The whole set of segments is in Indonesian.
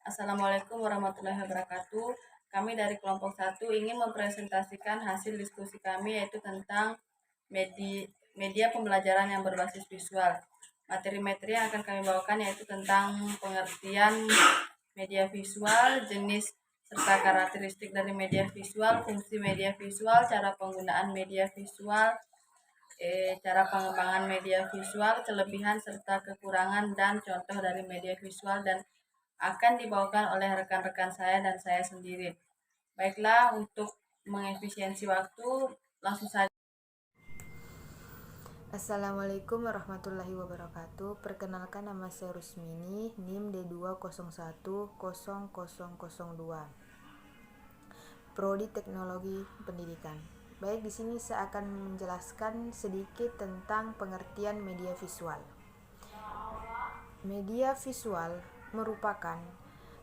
Assalamualaikum warahmatullahi wabarakatuh. Kami dari kelompok 1 ingin mempresentasikan hasil diskusi kami yaitu tentang media pembelajaran yang berbasis visual. Materi-materi yang akan kami bawakan yaitu tentang pengertian media visual, jenis serta karakteristik dari media visual, fungsi media visual, cara penggunaan media visual, cara pengembangan media visual, kelebihan serta kekurangan dan contoh dari media visual, dan akan dibawakan oleh rekan-rekan saya dan saya sendiri. Baiklah, untuk mengefisiensi waktu, langsung saja. Assalamualaikum warahmatullahi wabarakatuh. Perkenalkan, nama saya Rusmini, NIM D2010002. Prodi Teknologi Pendidikan. Baik, di sini saya akan menjelaskan sedikit tentang pengertian media visual. Media visual merupakan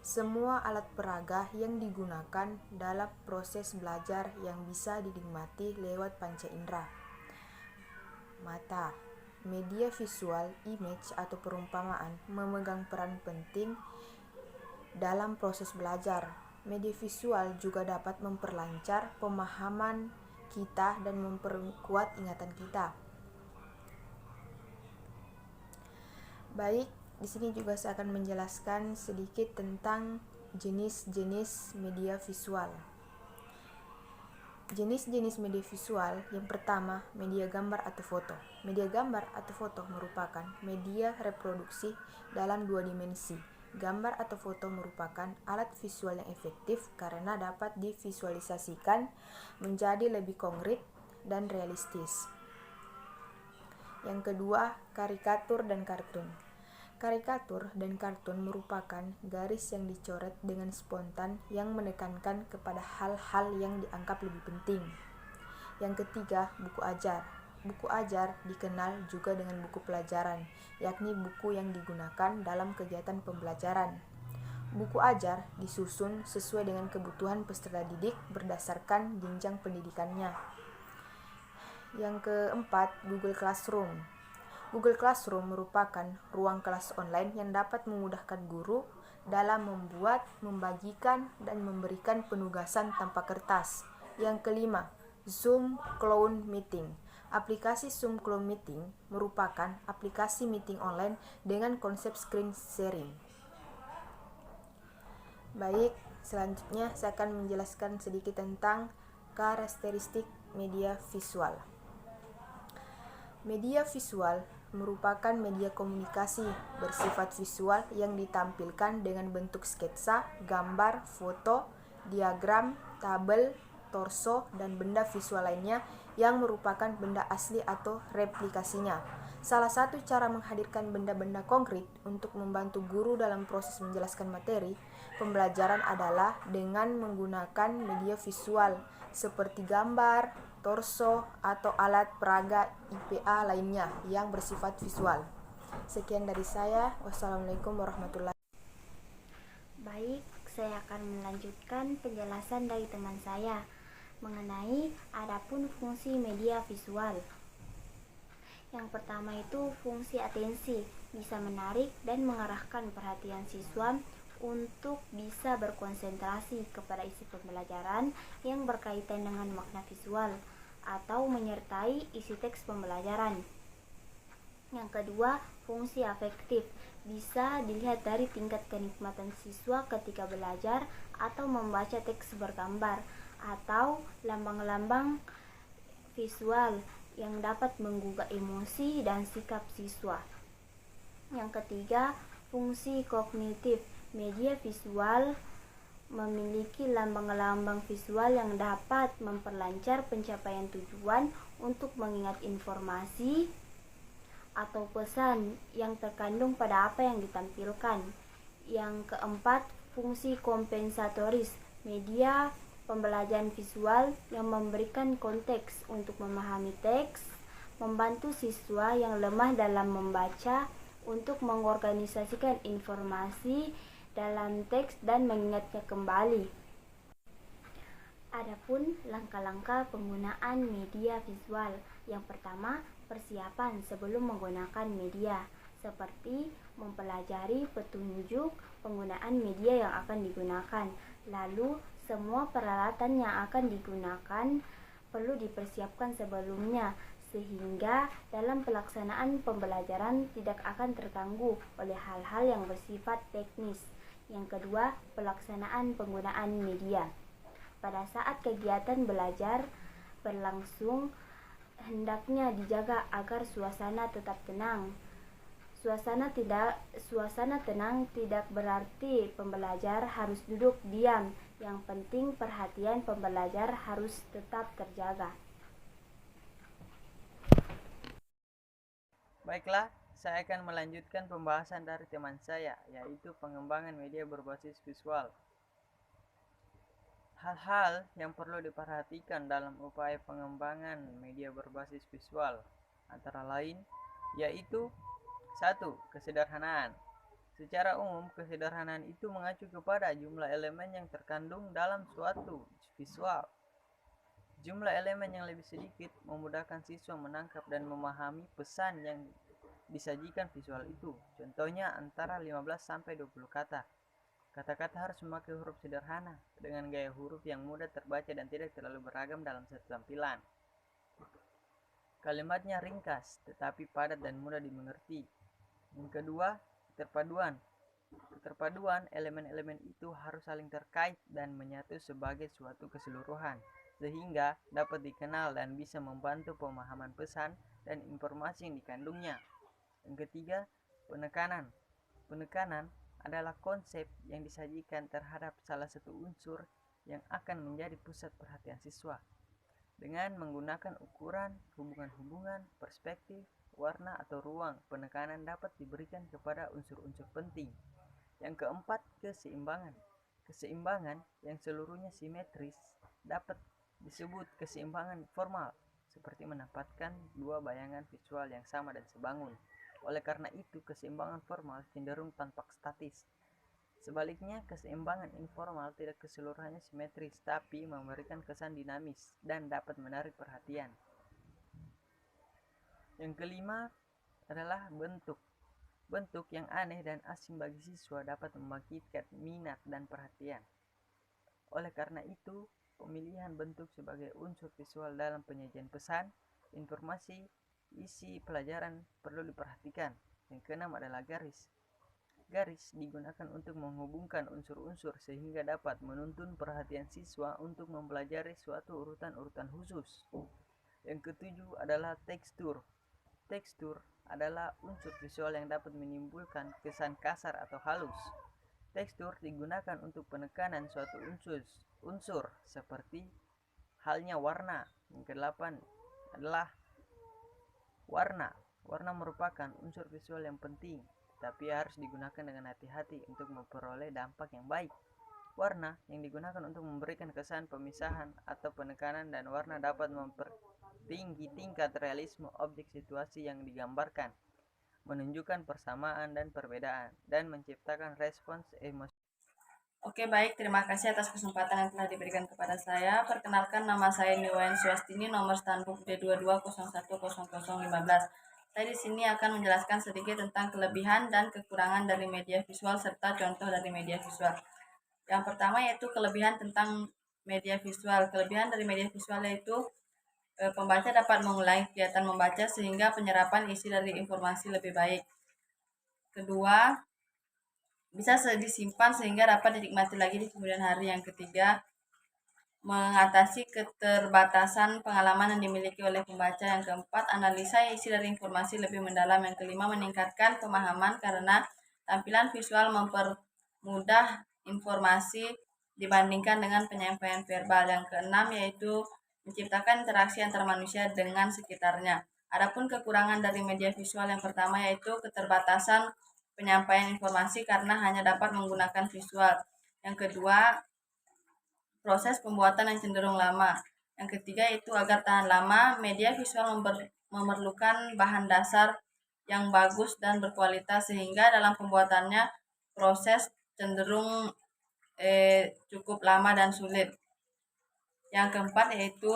semua alat peraga yang digunakan dalam proses belajar yang bisa dinikmati lewat panca indera. Mata. Media visual, image atau perumpamaan memegang peran penting dalam proses belajar. Media visual juga dapat memperlancar pemahaman kita dan memperkuat ingatan kita. Baik, di sini juga saya akan menjelaskan sedikit tentang jenis-jenis media visual. Jenis-jenis media visual, yang pertama, media gambar atau foto. Media gambar atau foto merupakan media reproduksi dalam dua dimensi. Gambar atau foto merupakan alat visual yang efektif karena dapat divisualisasikan menjadi lebih konkret dan realistis. Yang kedua, karikatur dan kartun. Karikatur dan kartun merupakan garis yang dicoret dengan spontan yang menekankan kepada hal-hal yang dianggap lebih penting. Yang ketiga, buku ajar. Buku ajar dikenal juga dengan buku pelajaran, yakni buku yang digunakan dalam kegiatan pembelajaran. Buku ajar disusun sesuai dengan kebutuhan peserta didik berdasarkan jenjang pendidikannya. Yang keempat, Google Classroom. Google Classroom merupakan ruang kelas online yang dapat memudahkan guru dalam membuat, membagikan, dan memberikan penugasan tanpa kertas. Yang kelima, Zoom Cloud Meeting. Aplikasi Zoom Cloud Meeting merupakan aplikasi meeting online dengan konsep screen sharing. Baik, selanjutnya saya akan menjelaskan sedikit tentang karakteristik media visual. Media visual merupakan media komunikasi bersifat visual yang ditampilkan dengan bentuk sketsa, gambar, foto, diagram, tabel, torso, dan benda visual lainnya yang merupakan benda asli atau replikasinya. Salah satu cara menghadirkan benda-benda konkret untuk membantu guru dalam proses menjelaskan materi pembelajaran adalah dengan menggunakan media visual seperti gambar, torso, atau alat peraga IPA lainnya yang bersifat visual. Sekian dari saya. Wassalamualaikum warahmatullahi wabarakatuh. Baik, saya akan melanjutkan penjelasan dari teman saya mengenai adapun fungsi media visual. Yang pertama itu fungsi atensi, bisa menarik dan mengarahkan perhatian siswa untuk bisa berkonsentrasi kepada isi pembelajaran yang berkaitan dengan makna visual atau menyertai isi teks pembelajaran. Yang kedua, fungsi afektif, bisa dilihat dari tingkat kenikmatan siswa ketika belajar atau membaca teks bergambar atau lambang-lambang visual yang dapat menggugah emosi dan sikap siswa. Yang ketiga, fungsi kognitif, media visual memiliki lambang-lambang visual yang dapat memperlancar pencapaian tujuan untuk mengingat informasi atau pesan yang terkandung pada apa yang ditampilkan. Yang keempat, fungsi kompensatoris, media pembelajaran visual yang memberikan konteks untuk memahami teks, membantu siswa yang lemah dalam membaca untuk mengorganisasikan informasi dalam teks dan mengingatnya kembali. Adapun langkah-langkah penggunaan media visual. Yang pertama, persiapan sebelum menggunakan media. seperti mempelajari petunjuk penggunaan media yang akan digunakan. Lalu, semua peralatan yang akan digunakan perlu dipersiapkan sebelumnya, sehingga dalam pelaksanaan pembelajaran tidak akan terganggu oleh hal-hal yang bersifat teknis. Yang kedua, pelaksanaan penggunaan media. Pada saat kegiatan belajar berlangsung, hendaknya dijaga agar suasana tetap tenang. Suasana tenang tidak berarti pembelajar harus duduk diam. Yang penting perhatian pembelajar harus tetap terjaga. Baiklah, saya akan melanjutkan pembahasan dari teman saya, yaitu pengembangan media berbasis visual. Hal-hal yang perlu diperhatikan dalam upaya pengembangan media berbasis visual antara lain yaitu 1. Kesederhanaan. Secara umum, kesederhanaan itu mengacu kepada jumlah elemen yang terkandung dalam suatu visual. Jumlah elemen yang lebih sedikit memudahkan siswa menangkap dan memahami pesan yang disajikan visual itu. Contohnya antara 15 sampai 20 kata. Kata-kata harus memakai huruf sederhana dengan gaya huruf yang mudah terbaca dan tidak terlalu beragam dalam satu tampilan. Kalimatnya ringkas tetapi padat dan mudah dimengerti. Yang kedua, keterpaduan. Keterpaduan elemen-elemen itu harus saling terkait dan menyatu sebagai suatu keseluruhan, sehingga dapat dikenal dan bisa membantu pemahaman pesan dan informasi yang dikandungnya. Yang ketiga, penekanan. Penekanan adalah konsep yang disajikan terhadap salah satu unsur yang akan menjadi pusat perhatian siswa. Dengan menggunakan ukuran, hubungan-hubungan, perspektif, warna atau ruang, penekanan dapat diberikan kepada unsur-unsur penting. Yang keempat, keseimbangan. Keseimbangan yang seluruhnya simetris dapat disebut keseimbangan formal, seperti menempatkan dua bayangan visual yang sama dan sebangun. Oleh karena itu, keseimbangan formal cenderung tampak statis. Sebaliknya, keseimbangan informal tidak keseluruhannya simetris, tapi memberikan kesan dinamis dan dapat menarik perhatian. Yang kelima adalah bentuk. Bentuk yang aneh dan asing bagi siswa dapat membangkitkan minat dan perhatian. Oleh karena itu, pemilihan bentuk sebagai unsur visual dalam penyajian pesan, informasi, isi pelajaran perlu diperhatikan. Yang keenam adalah garis. Garis digunakan untuk menghubungkan unsur-unsur sehingga dapat menuntun perhatian siswa untuk mempelajari suatu urutan-urutan khusus. Yang ketujuh adalah tekstur. Tekstur adalah unsur visual yang dapat menimbulkan kesan kasar atau halus. Tekstur digunakan untuk penekanan suatu unsur seperti halnya warna. Yang kedelapan adalah warna. Warna merupakan unsur visual yang penting, tapi harus digunakan dengan hati-hati untuk memperoleh dampak yang baik. Warna yang digunakan untuk memberikan kesan pemisahan atau penekanan, dan warna dapat mempertinggi tingkat realisme objek situasi yang digambarkan, menunjukkan persamaan dan perbedaan, dan menciptakan respons emosi. Oke, baik. Terima kasih atas kesempatan yang telah diberikan kepada saya. Perkenalkan, nama saya Niwayan Swastini, nomor standbook D22010015. Saya di sini akan menjelaskan sedikit tentang kelebihan dan kekurangan dari media visual serta contoh dari media visual. Yang pertama yaitu kelebihan tentang media visual. Kelebihan dari media visual yaitu pembaca dapat mengulangi kegiatan membaca sehingga penyerapan isi dari informasi lebih baik. Kedua, bisa disimpan sehingga dapat dinikmati lagi di kemudian hari. Yang ketiga, mengatasi keterbatasan pengalaman yang dimiliki oleh pembaca. Yang keempat, analisa isi dari informasi lebih mendalam. Yang kelima, meningkatkan pemahaman karena tampilan visual mempermudah informasi dibandingkan dengan penyampaian verbal. Yang keenam yaitu menciptakan interaksi antar manusia dengan sekitarnya. Adapun kekurangan dari media visual yang pertama yaitu keterbatasan penyampaian informasi karena hanya dapat menggunakan visual. Yang kedua, proses pembuatan yang cenderung lama. Yang ketiga yaitu agar tahan lama, media visual memerlukan bahan dasar yang bagus dan berkualitas sehingga dalam pembuatannya proses cenderung cukup lama dan sulit. Yang keempat yaitu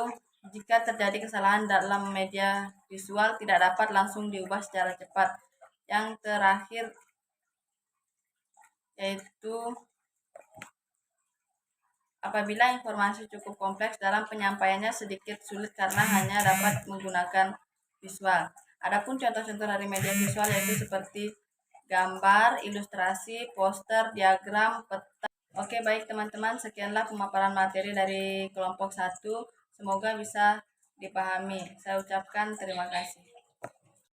jika terjadi kesalahan dalam media visual tidak dapat langsung diubah secara cepat. Yang terakhir yaitu apabila informasi cukup kompleks dalam penyampaiannya sedikit sulit karena hanya dapat menggunakan visual. Adapun contoh-contoh dari media visual yaitu seperti gambar, ilustrasi, poster, diagram, peta. Oke, baik teman-teman, sekianlah pemaparan materi dari kelompok 1. Semoga bisa dipahami. Saya ucapkan terima kasih.